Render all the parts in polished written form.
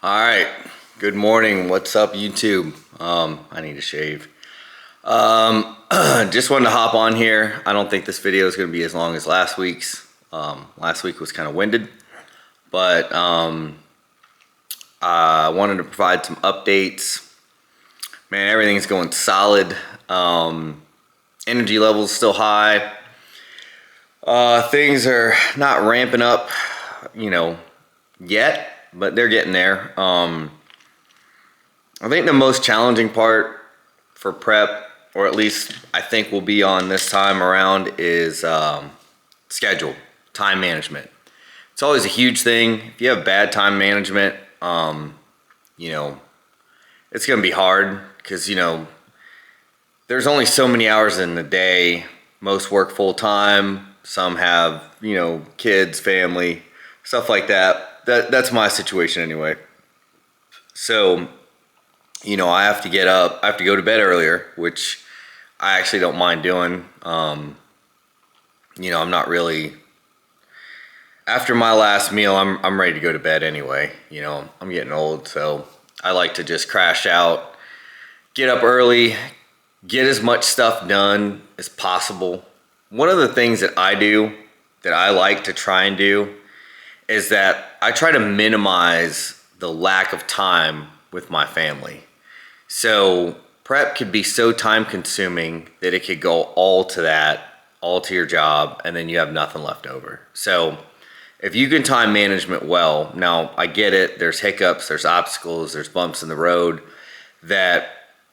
All right. Good morning. What's up, YouTube? I need to shave. Just wanted to hop on here. I don't think this video is going to be as long as last week's. Last week was kind of winded, but I wanted to provide some updates. Man, everything's going solid. Energy levels still high. Things are not ramping up, yet, but they're getting there. I think the most challenging part for prep, or at least I think will be on this time around, is schedule, time management. It's always a huge thing. If you have bad time management, it's going to be hard because, there's only so many hours in the day. Most work full time. Some have, kids, family, stuff like that. That's my situation anyway. So, I have to get up. I have to go to bed earlier, which I actually don't mind doing. I'm not really. After my last meal, I'm ready to go to bed anyway. I'm getting old, so I like to just crash out, get up early, get as much stuff done as possible. One of the things that I do that I like to try and do is that I try to minimize the lack of time with my family. So prep could be so time consuming that it could go all to that, all to your job, and then you have nothing left over. So if you can time management well, now I get it, there's hiccups, there's obstacles, there's bumps in the road that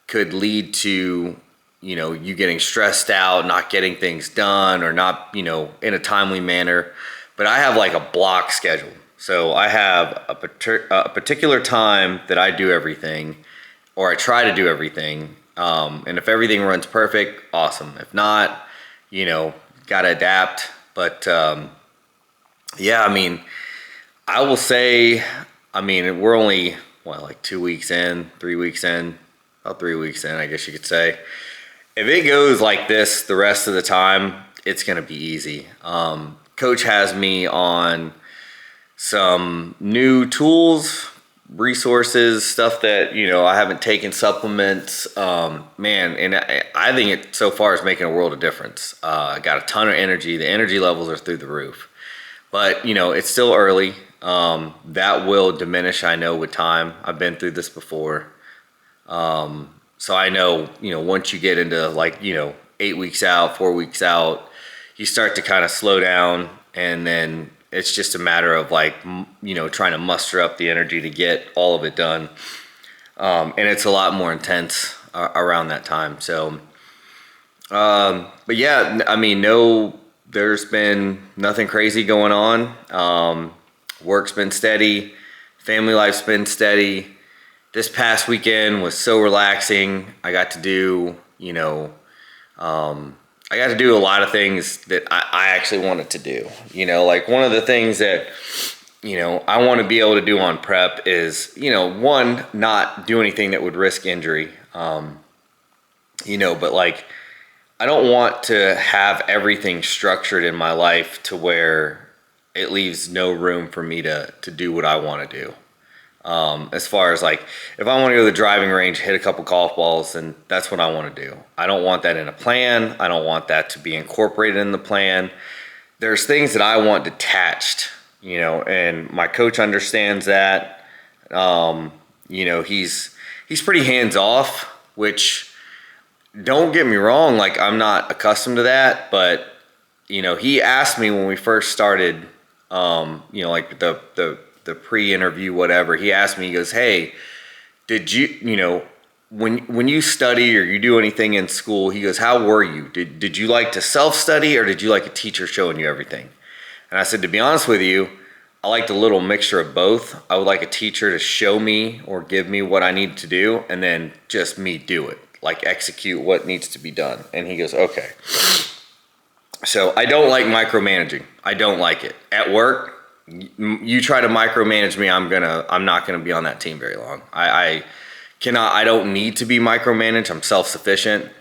could lead to, you getting stressed out, not getting things done, or not, in a timely manner. But I have like a block schedule. So I have a particular time that I do everything, or I try to do everything. And if everything runs perfect, awesome. If not, gotta adapt. But I will say, we're only, like 2 weeks in, 3 weeks in, about 3 weeks in, I guess you could say. If it goes like this the rest of the time, it's going to be easy. Coach has me on some new tools, resources, stuff that, I haven't taken, supplements. And I think it so far is making a world of difference. I got a ton of energy. The energy levels are through the roof. But, it's still early. That will diminish, I know, with time. I've been through this before. So I know, once you get into 8 weeks out, 4 weeks out, you start to kind of slow down, and then it's just a matter of trying to muster up the energy to get all of it done. And it's a lot more intense around that time. So, but yeah, no, there's been nothing crazy going on. Work's been steady. Family life's been steady. This past weekend was so relaxing. I got to do, a lot of things that I actually wanted to do. One of the things that, I want to be able to do on prep is, one, not do anything that would risk injury. But I don't want to have everything structured in my life to where it leaves no room for me to do what I want to do. As far as if I want to go to the driving range, hit a couple golf balls, then that's what I want to do. I don't want that in a plan. I don't want that to be incorporated in the plan. There's things that I want detached, and my coach understands that. He's pretty hands off, which, don't get me wrong, I'm not accustomed to that, but he asked me when we first started, the pre-interview, whatever, he asked me, he goes, hey, did you, when you study or you do anything in school, he goes, how were you? Did you like to self-study, or did you like a teacher showing you everything? And I said, to be honest with you, I liked a little mixture of both. I would like a teacher to show me or give me what I need to do, and then just me do it, execute what needs to be done. And he goes, okay. So I don't like micromanaging. I don't like it. At work, you try to micromanage me, I'm not gonna be on that team very long. I don't need to be micromanaged. I'm self-sufficient.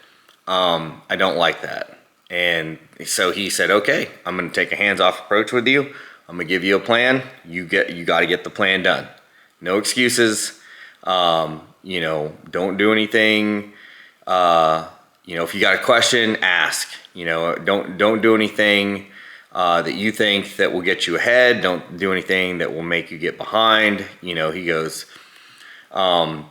I don't like that. And so he said, okay, I'm gonna take a hands-off approach with you. I'm gonna give you a plan. You got to get the plan done. no excuses. Don't do anything. If you got a question, ask. Don't do anything that you think that will get you ahead. Don't do anything that will make you get behind. He goes, so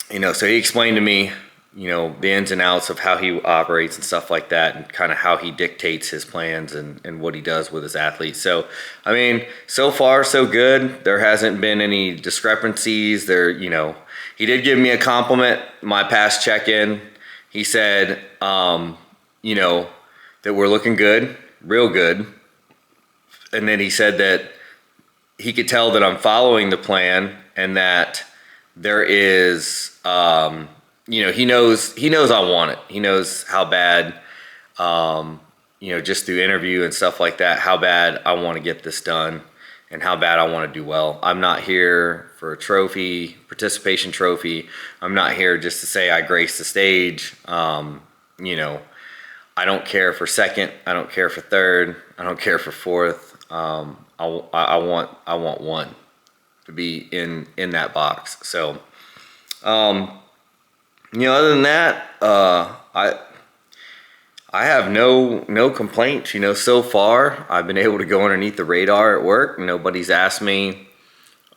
he explained to me, the ins and outs of how he operates and stuff like that, and kind of how he dictates his plans and what he does with his athletes. So, I mean, so far so good. There hasn't been any discrepancies. He did give me a compliment, my past check-in. He said, that we're looking good, real good. And then he said that he could tell that I'm following the plan, and that there is, he knows I want it. He knows how bad, just through interview and stuff like that, how bad I want to get this done and how bad I want to do well. I'm not here for a participation trophy. I'm not here just to say I graced the stage. I don't care for second. I don't care for third. I don't care for fourth. I want one to be in that box. So, other than that, I have no complaints. So far I've been able to go underneath the radar at work. Nobody's asked me,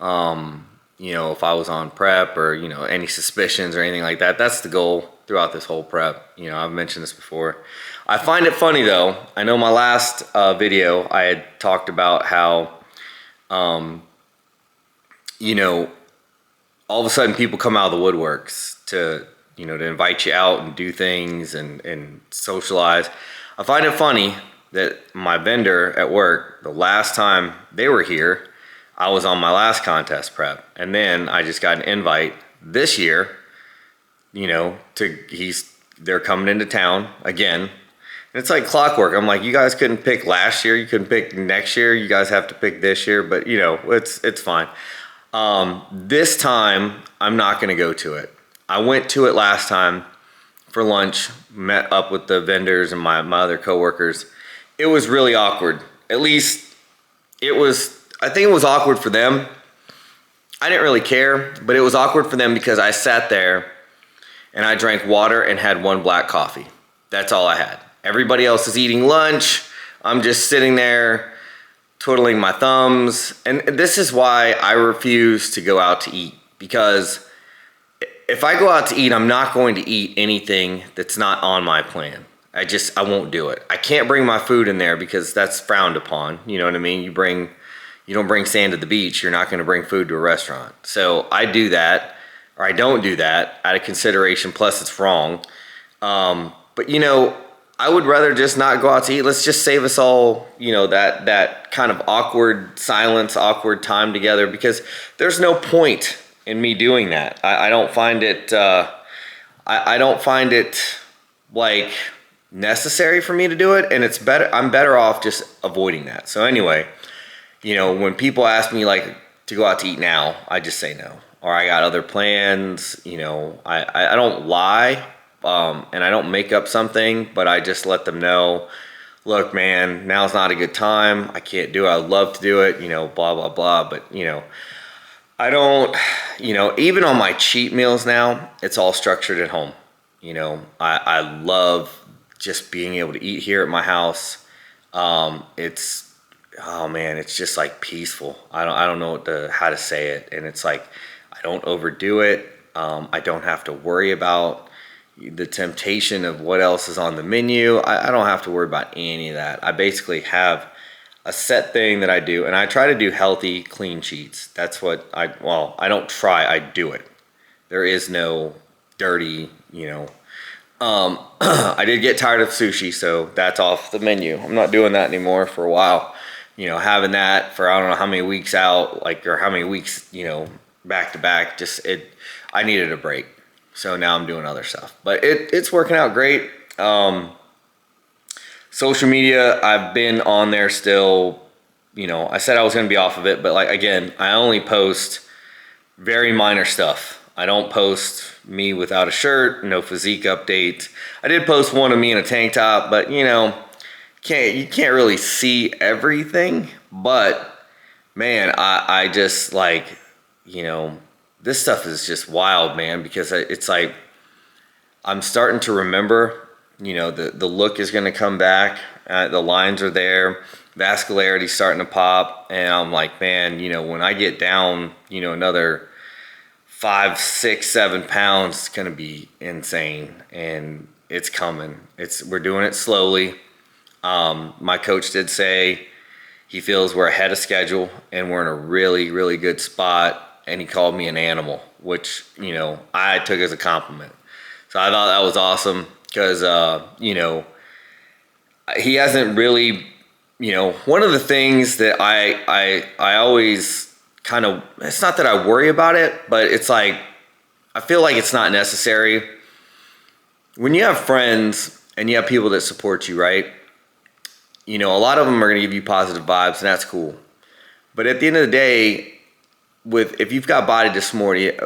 if I was on prep or, any suspicions or anything like that. That's the goal throughout this whole prep. I've mentioned this before. I find it funny though. I know my last video I had talked about how, all of a sudden people come out of the woodworks to invite you out and do things and socialize. I find it funny that my vendor at work, the last time they were here, I was on my last contest prep. And then I just got an invite this year, they're coming into town again. And it's like clockwork. I'm like, you guys couldn't pick last year. You couldn't pick next year. You guys have to pick this year, but it's fine. This time I'm not going to go to it. I went to it last time for lunch, met up with the vendors and my other coworkers. It was really awkward. At least I think it was awkward for them. I didn't really care, but it was awkward for them because I sat there and I drank water and had one black coffee. That's all I had. Everybody else is eating lunch. I'm just sitting there twiddling my thumbs. And this is why I refuse to go out to eat, because if I go out to eat, I'm not going to eat anything that's not on my plan. I won't do it. I can't bring my food in there because that's frowned upon. You know what I mean? You don't bring sand to the beach. You're not going to bring food to a restaurant. So I do that, or I don't do that out of consideration. Plus it's wrong. But I would rather just not go out to eat. Let's just save us all, that kind of awkward silence, awkward time together, because there's no point in me doing that. I don't find it, I don't find it like necessary for me to do it, and I'm better off just avoiding that. So anyway, when people ask me like to go out to eat now, I just say no, or I got other plans. I don't lie, and I don't make up something, but I just let them know, look, man, now's not a good time. I can't do it. I'd love to do it, blah, blah, blah. But, I don't, even on my cheat meals now, it's all structured at home. I love just being able to eat here at my house. It's just like peaceful. I don't know how to say it. And it's like, I don't overdo it. I don't have to worry about the temptation of what else is on the menu. I don't have to worry about any of that. I basically have a set thing that I do, and I try to do healthy, clean cheats. That's what I don't try, I do it. There is no dirty, I did get tired of sushi, so that's off the menu. I'm not doing that anymore for a while. Having that for I don't know how many weeks out, or how many weeks, back to back, I needed a break. So now I'm doing other stuff, but it's working out great. Social media, I've been on there still. I said I was going to be off of it, but again, I only post very minor stuff. I don't post me without a shirt, no physique update. I did post one of me in a tank top, but you can't really see everything. But man, I just this stuff is just wild, man, because it's like I'm starting to remember, the look is going to come back. The lines are there. Vascularity's starting to pop. And I'm like, man, when I get down, another 5, 6, 7 pounds, it's going to be insane. And it's coming. We're doing it slowly. My coach did say he feels we're ahead of schedule and we're in a really, really good spot. And he called me an animal, which, I took as a compliment. So I thought that was awesome because, he hasn't really, one of the things that I always kind of, it's not that I worry about it, but it's like, I feel like it's not necessary. When you have friends and you have people that support you, right? A lot of them are going to give you positive vibes, and that's cool. But at the end of the day, if you've got body dysmorphia,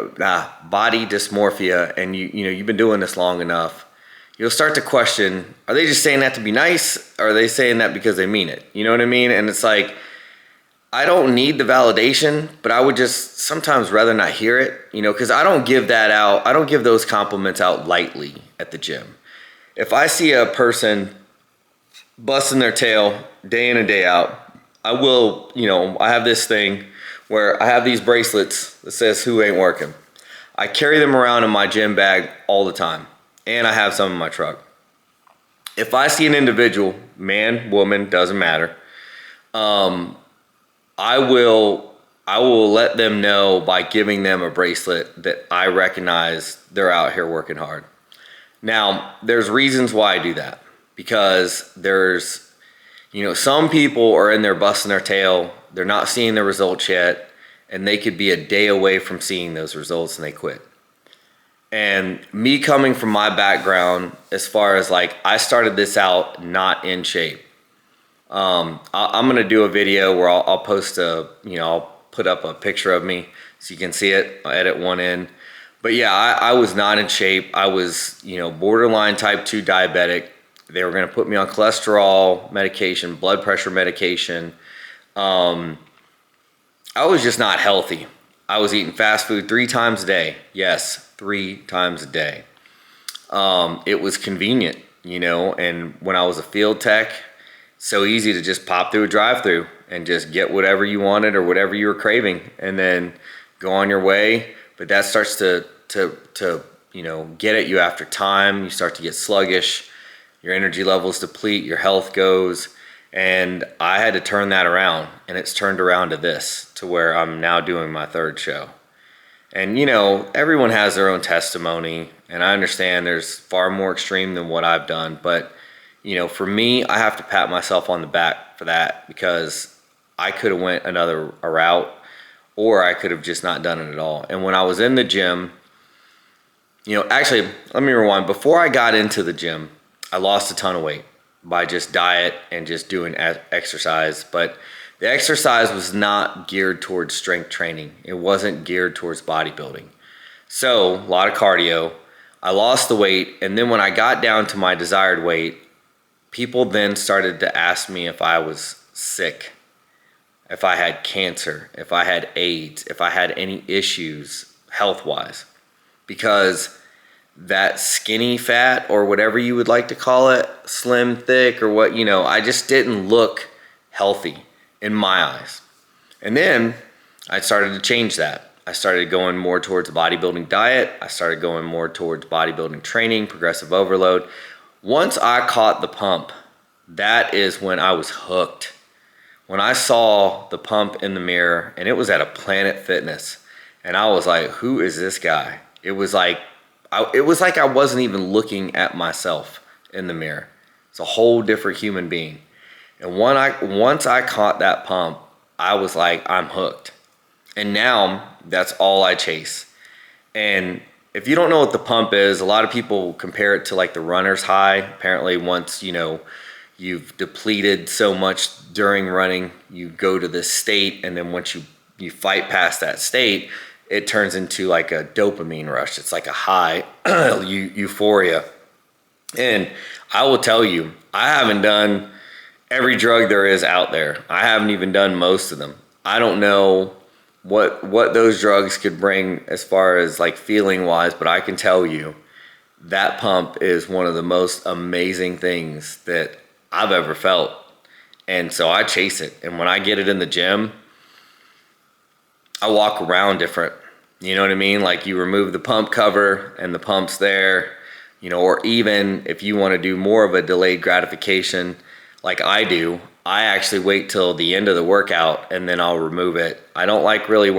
and you've been doing this long enough, you'll start to question: are they just saying that to be nice, or are they saying that because they mean it? You know what I mean? And it's like, I don't need the validation, but I would just sometimes rather not hear it, because I don't give that out. I don't give those compliments out lightly at the gym. If I see a person busting their tail day in and day out, I will, I have this thing where I have these bracelets that says "Who ain't working?" I carry them around in my gym bag all the time, and I have some in my truck. If I see an individual, man, woman, doesn't matter, I will let them know by giving them a bracelet that I recognize they're out here working hard. Now, there's reasons why I do that, because there's, some people are in there busting their tail, they're not seeing the results yet, and they could be a day away from seeing those results and they quit. And me coming from my background, as far as like, I started this out not in shape. I'm gonna do a video where I'll post I'll put up a picture of me so you can see it. I'll edit one in. But yeah, I was not in shape. I was, borderline type 2 diabetic. They were gonna put me on cholesterol medication, blood pressure medication. I was just not healthy. I was eating fast food 3 times a day. Yes, 3 times a day. It was convenient, and when I was a field tech, so easy to just pop through a drive-through and just get whatever you wanted or whatever you were craving and then go on your way. But that starts to get at you after time. You start to get sluggish, your energy levels deplete, your health goes. And I had to turn that around, and it's turned around to this, to where I'm now doing my 3rd show. And everyone has their own testimony, and I understand there's far more extreme than what I've done, but for me, I have to pat myself on the back for that, because I could have went another route, or I could have just not done it at all. And when I was in the gym, actually, let me rewind. Before I got into the gym, I lost a ton of weight by just diet and just doing exercise. But the exercise was not geared towards strength training. It wasn't geared towards bodybuilding. So a lot of cardio. I lost the weight, and then when I got down to my desired weight, people then started to ask me if I was sick, if I had cancer, if I had AIDS, if I had any issues health-wise. Because that skinny fat, or whatever you would like to call it, slim, thick, or what, I just didn't look healthy in my eyes. And then I started to change that. I started going more towards a bodybuilding diet. I started going more towards bodybuilding training, progressive overload. Once I caught the pump, that is when I was hooked. When I saw the pump in the mirror, and it was at a Planet Fitness, and I was like, who is this guy? It was like I wasn't even looking at myself in the mirror. It's a whole different human being. And once I caught that pump, I was like, I'm hooked. And now that's all I chase. And if you don't know what the pump is, a lot of people compare it to like the runner's high. Apparently once, you've depleted so much during running, you go to this state, and then once you fight past that state, it turns into like a dopamine rush. It's like a high euphoria. And I will tell you, I haven't done every drug there is out there. I haven't even done most of them. I don't know what those drugs could bring as far as like feeling wise, but I can tell you that pump is one of the most amazing things that I've ever felt. And so I chase it. And when I get it in the gym, I walk around different. You know what I mean? Like you remove the pump cover and the pump's there, you know, or even if you want to do more of a delayed gratification like I do, I actually wait till the end of the workout and then I'll remove it. I don't like really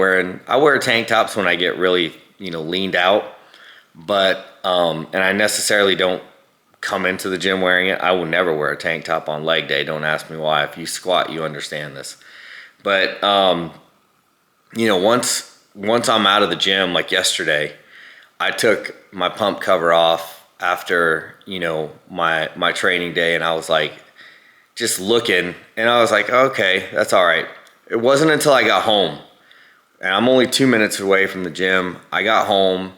I wear tank tops when I get really, you know, leaned out, but, and I necessarily don't come into the gym wearing it. I will never wear a tank top on leg day. Don't ask me why. If you squat, you understand this. But, you know, once I'm out of the gym, like yesterday, I took my pump cover off after, you know, my training day, and I was like, just looking, and I was like, okay, that's all right. It wasn't until I got home, and I'm only 2 minutes away from the gym. I got home,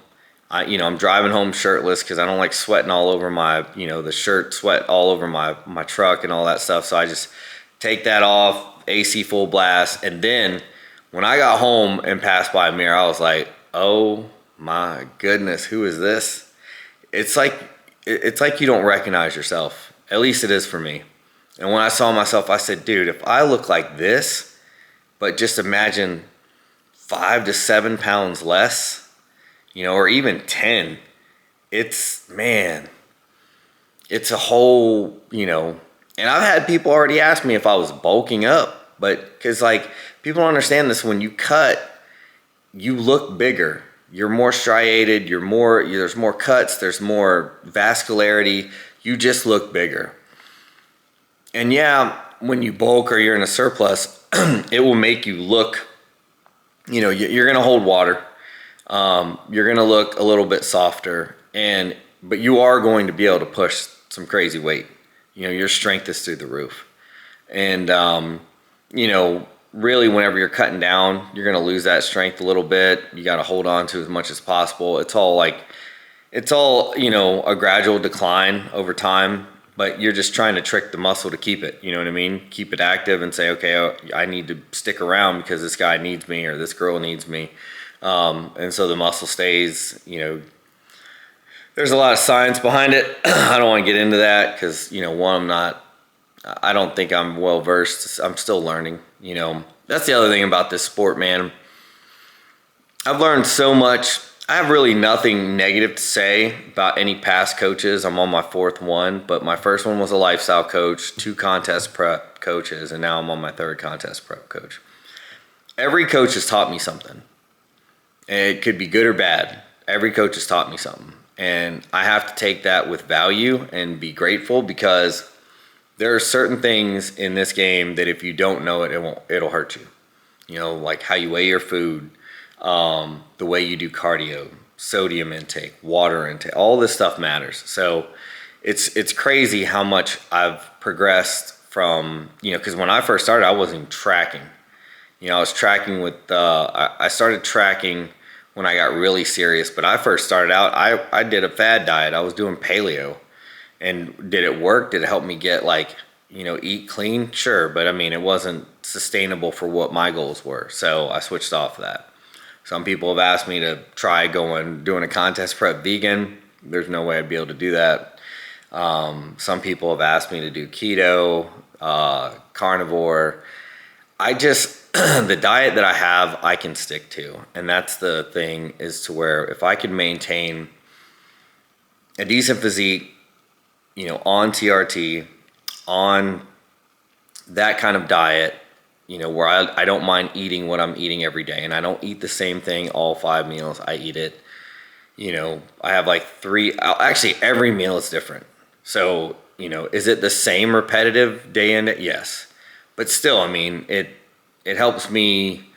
I'm driving home shirtless because I don't like sweating all over my, you know, the shirt sweat all over my truck and all that stuff. So I just take that off, AC full blast, and then when I got home and passed by a mirror, I was like, oh my goodness, who is this? It's like you don't recognize yourself. At least it is for me. And when I saw myself, I said, dude, if I look like this, but just imagine 5 to 7 pounds less, you know, or even 10, it's a whole, you know, and I've had people already ask me if I was bulking up, but because like people don't understand this, when you cut, you look bigger. You're more striated, there's more cuts, there's more vascularity, you just look bigger. And yeah, when you bulk or you're in a surplus, it will make you look, you know, you're going to hold water. You're going to look a little bit softer, but you are going to be able to push some crazy weight. You know, your strength is through the roof. And, you know, really whenever you're cutting down, you're going to lose that strength a little bit. You got to hold on to as much as possible. It's all, you know, a gradual decline over time. But you're just trying to trick the muscle to keep it, you know what I mean? Keep it active and say, okay, I need to stick around because this guy needs me or this girl needs me. And so the muscle stays, you know. There's a lot of science behind it. I don't want to get into that because, you know, I don't think I'm well versed. I'm still learning, you know. That's the other thing about this sport, man. I've learned so much. I have really nothing negative to say about any past coaches. I'm on my 4th one, but my first one was a lifestyle coach, 2 contest prep coaches, and now I'm on my 3rd contest prep coach. Every coach has taught me something. And it could be good or bad. Every coach has taught me something. And I have to take that with value and be grateful because there are certain things in this game that if you don't know it, it'll hurt you. You know, like how you weigh your food, the way you do cardio, sodium intake, water intake, all this stuff matters. So it's crazy how much I've progressed from, you know, because when I first started, I wasn't even tracking. You know, I was tracking with, I started tracking when I got really serious, but I first started out, I did a fad diet. I was doing paleo. And did it work? Did it help me get eat clean? Sure, but I mean, it wasn't sustainable for what my goals were. So I switched off of that. Some people have asked me to try doing a contest prep vegan. There's no way I'd be able to do that. Some people have asked me to do keto, carnivore. The diet that I have, I can stick to. And that's the thing, is to where if I could maintain a decent physique, you know, on TRT, on that kind of diet, you know, where I don't mind eating what I'm eating every day. And I don't eat the same thing all 5 meals. I eat it, you know, I have like 3, actually every meal is different. So, you know, is it the same repetitive day in? Yes. But still, I mean, it helps me,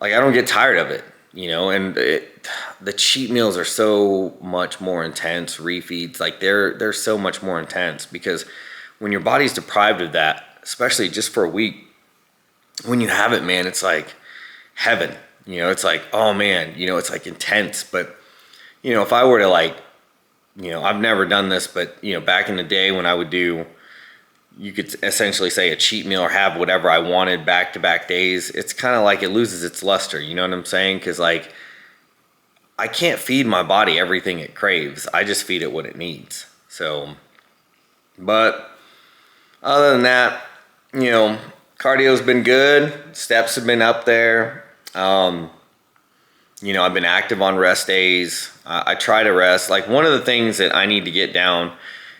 like I don't get tired of it, you know, and the cheat meals are so much more intense, refeeds, like they're so much more intense because when your body's deprived of that, especially just for a week, when you have it, man, it's like heaven, you know, it's like, oh man, you know, it's like intense. But, you know, if I were to I've never done this, but, you know, back in the day when I would do, you could essentially say a cheat meal or have whatever I wanted back to back days, it's kind of like it loses its luster. You know what I'm saying? Because like I can't feed my body everything it craves. I just feed it what it needs. So, but other than that, cardio's been good. Steps have been up there. I've been active on rest days. I try to rest. Like one of the things that I need to get down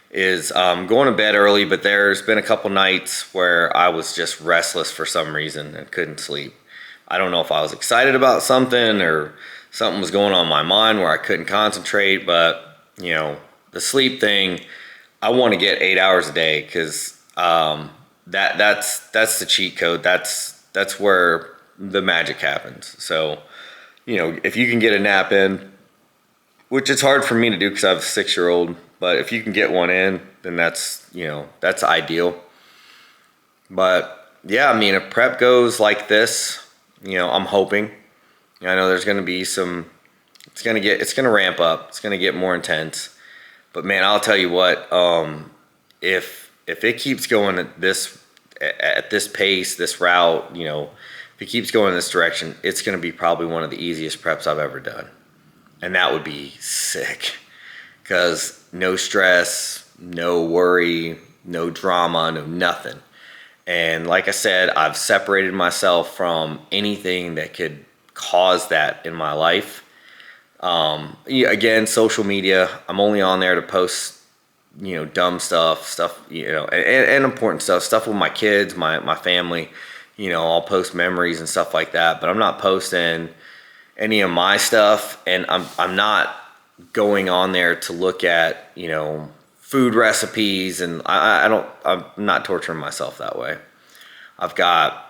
is going to bed early, but there's been a couple nights where I was just restless for some reason and couldn't sleep. I don't know if I was excited about something or something was going on in my mind where I couldn't concentrate, but the sleep thing, I want to get 8 hours a day because that's the cheat code. That's where the magic happens. So, if you can get a nap in, which it's hard for me to do because I have a 6-year-old, but if you can get one in, then that's ideal. But yeah, I mean, if prep goes like this, I'm hoping. I know there's going to be it's going to ramp up. It's going to get more intense. But man, I'll tell you what, if it keeps going at this pace, this route, if it keeps going in this direction, it's going to be probably one of the easiest preps I've ever done. And that would be sick. Because no stress, no worry, no drama, no nothing. And like I said, I've separated myself from anything that could cause that in my life. Again, social media, I'm only on there to post, dumb stuff, and important stuff with my kids, my family. I'll post memories and stuff like that, but I'm not posting any of my stuff, and I'm not going on there to look at, food recipes, and I'm not torturing myself that way. I've got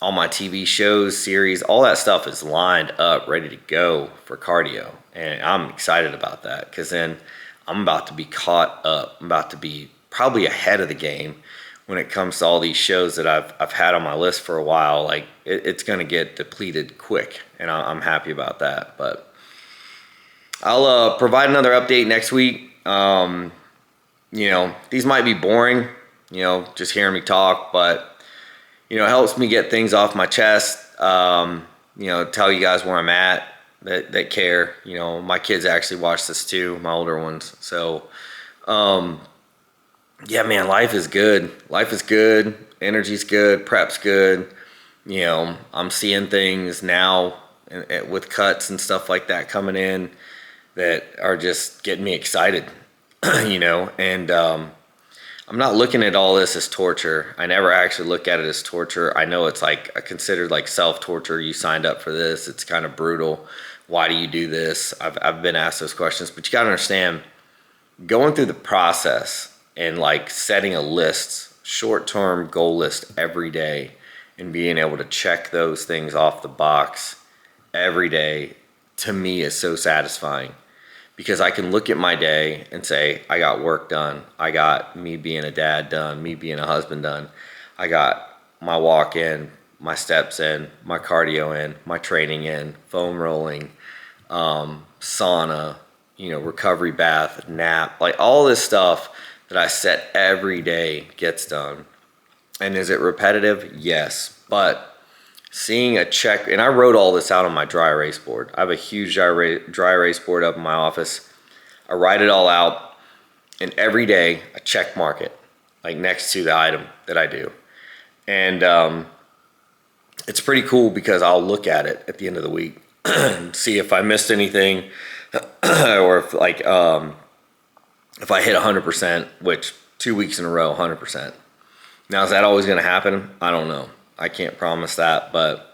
all my TV shows, series, all that stuff is lined up, ready to go for cardio. And I'm excited about that because then I'm about to be caught up. I'm about to be probably ahead of the game when it comes to all these shows that I've had on my list for a while. Like it's going to get depleted quick, and I'm happy about that. But I'll provide another update next week. These might be boring, just hearing me talk, but it helps me get things off my chest, tell you guys where I'm at that care. My kids actually watch this too, my older ones. So, yeah, man, life is good. Life is good. Energy's good. Prep's good. I'm seeing things now with cuts and stuff like that coming in that are just getting me excited, and, I'm not looking at all this as torture. I never actually look at it as torture. I know it's like considered like self-torture. You signed up for this. It's kind of brutal. Why do you do this? I've been asked those questions, but you got to understand, going through the process and like setting a list, short-term goal list every day, and being able to check those things off the box every day, to me is so satisfying. Because I can look at my day and say, I got work done. I got me being a dad done, me being a husband done. I got my walk in, my steps in, my cardio in, my training in, foam rolling, sauna, recovery bath, nap. Like all this stuff that I set every day gets done. And is it repetitive? Yes. But seeing a check, and I wrote all this out on my dry erase board. I have a huge dry erase board up in my office. I write it all out, and every day I check mark it, like next to the item that I do. And it's pretty cool because I'll look at it at the end of the week and see if I missed anything, or if if I hit 100%, which 2 weeks in a row, 100%. Now, is that always going to happen? I don't know. I can't promise that, but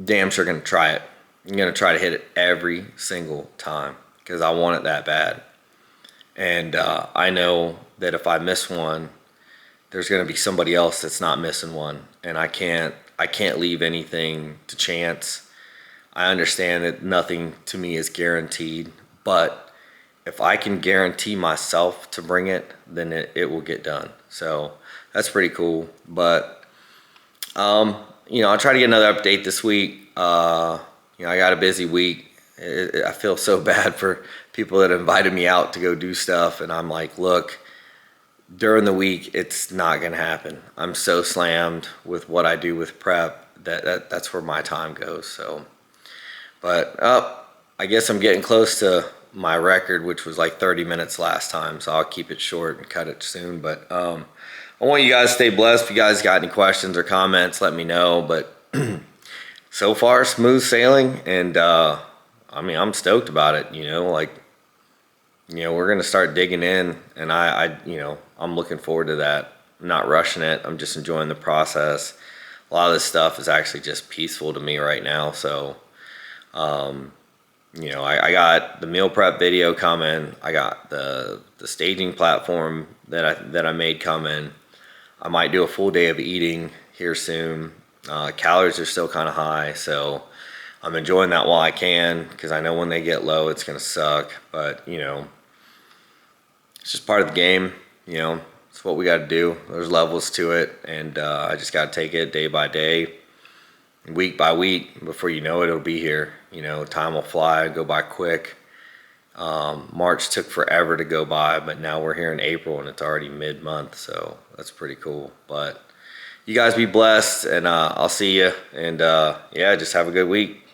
damn sure going to try it. I'm going to try to hit it every single time because I want it that bad. And I know that if I miss one, there's going to be somebody else that's not missing one. And I can't leave anything to chance. I understand that nothing to me is guaranteed, but if I can guarantee myself to bring it, then it will get done. So that's pretty cool. But I'll try to get another update this week. I got a busy week. I feel so bad for people that invited me out to go do stuff. And I'm like, look, during the week, it's not going to happen. I'm so slammed with what I do with prep that's where my time goes. So, but I guess I'm getting close to my record, which was like 30 minutes last time. So I'll keep it short and cut it soon. But I want you guys to stay blessed. If you guys got any questions or comments, let me know. But so far, smooth sailing, and I mean, I'm stoked about it. We're gonna start digging in, and I'm looking forward to that. I'm not rushing it. I'm just enjoying the process. A lot of this stuff is actually just peaceful to me right now. So, I got the meal prep video coming. I got the staging platform that I made coming. I might do a full day of eating here soon. Calories are still kind of high, so I'm enjoying that while I can, because I know when they get low, it's gonna suck. But it's just part of the game. It's what we got to do. There's levels to it, and I just got to take it day by day, week by week. Before you know it, it'll be here. Time will fly, go by quick. March took forever to go by, but now we're here in April, and it's already mid-month, so that's pretty cool. But you guys be blessed, and I'll see you, and just have a good week.